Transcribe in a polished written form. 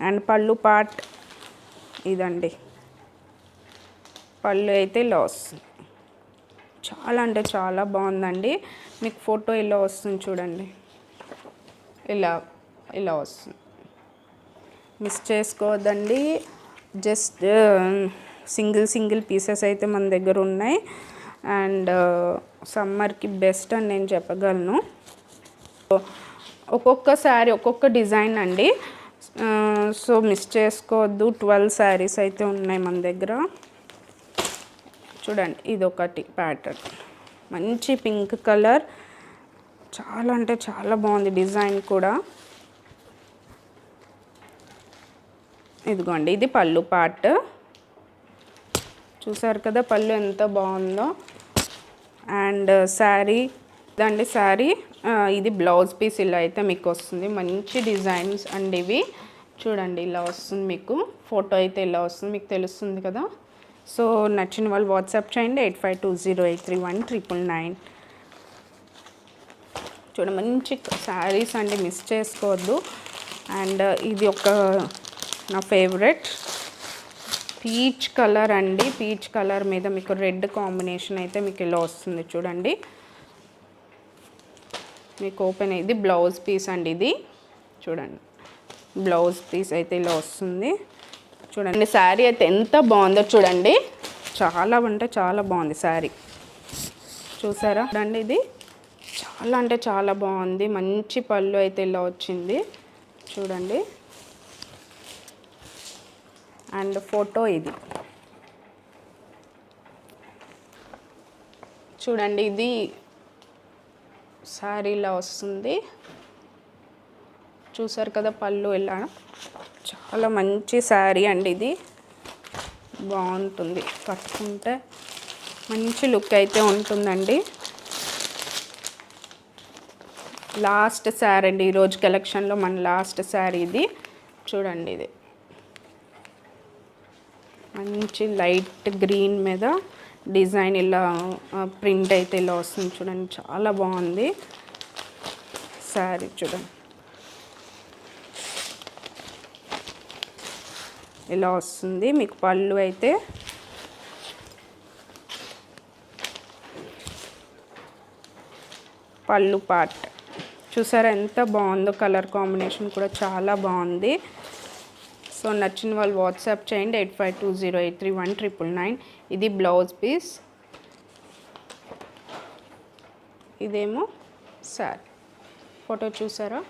And పళ్ళు part ఇదండి, పళ్ళు అయితే ఇలా వస్తుంది. చాలా అంటే చాలా బాగుందండి. మీకు ఫోటో ఇలా వస్తుంది చూడండి, ఇలా ఇలా వస్తుంది. మిస్ చేసుకోవద్దండి. జస్ట్ సింగిల్ పీసెస్ అయితే మన దగ్గర ఉన్నాయి. అండ్ సమ్మర్కి బెస్ట్ అని నేను చెప్పగలను. ఒక్కొక్క శారీ ఒక్కొక్క డిజైన్ అండి, సో మిస్ చేసుకోవద్దు. 12 శారీస్ అయితే ఉన్నాయి మన దగ్గర. చూడండి, ఇది ఒకటి ప్యాటర్న్, మంచి పింక్ కలర్, చాలా అంటే చాలా బాగుంది డిజైన్ కూడా. ఇదిగోండి, ఇది పళ్ళు పార్ట్. చూసారు కదా పళ్ళు ఎంత బాగుందో. అండ్ శారీ ఇదండి శారీ. ఇది బ్లౌజ్ పీస్ ఇలా అయితే మీకు వస్తుంది. మంచి డిజైన్స్ అండ్ ఇవి చూడండి, ఇలా వస్తుంది మీకు. ఫోటో అయితే ఇలా వస్తుంది, మీకు తెలుస్తుంది కదా. సో నచ్చిన వాళ్ళు వాట్సాప్ చేయండి 8520831999. చూడండి, మంచి శారీస్ అండి, మిస్ చేసుకోవద్దు. అండ్ ఇది ఒక నా ఫేవరెట్ పీచ్ కలర్ అండి. పీచ్ కలర్ మీద మీకు రెడ్ కాంబినేషన్ అయితే మీకు ఇలా వస్తుంది చూడండి. మీకు ఓపెన్ ఇది బ్లౌజ్ పీస్ అండి. ఇది చూడండి, బ్లౌజ్ పీస్ అయితే ఇలా వస్తుంది చూడండి. శారీ అయితే ఎంత బాగుందో చూడండి, చాలా అంటే చాలా బాగుంది శారీ. చూసారా చూడండి, ఇది చాలా అంటే చాలా బాగుంది. మంచి పళ్ళు అయితే ఇలా వచ్చింది చూడండి. అండ్ ఫోటో ఇది చూడండి, ఇది శారీ ఇలా వస్తుంది. చూసారు కదా పళ్ళు ఇలా, చాలా మంచి శారీ అండి. ఇది బాగుంటుంది, కట్టుకుంటే మంచి లుక్ అయితే ఉంటుందండి. లాస్ట్ శారీ అండి ఈరోజు కలెక్షన్లో మన లాస్ట్ శారీ ఇది చూడండి. ఇది మంచి లైట్ గ్రీన్ మీద డిజైన్ ఇలా ప్రింట్ అయితే ఇలా వస్తుంది చూడండి, చాలా బాగుంది శారీ. చూడండి ఇలా వస్తుంది మీకు పళ్ళు అయితే. పళ్ళు పార్ట్ చూసారా ఎంత బాగుందో, కలర్ కాంబినేషన్ కూడా చాలా బాగుంది. సో నచ్చిన వాళ్ళు వాట్సాప్ చేయండి 8520831999. ఇది బ్లౌజ్ పీస్, ఇదేమో శారీ. ఫోటో చూసారా.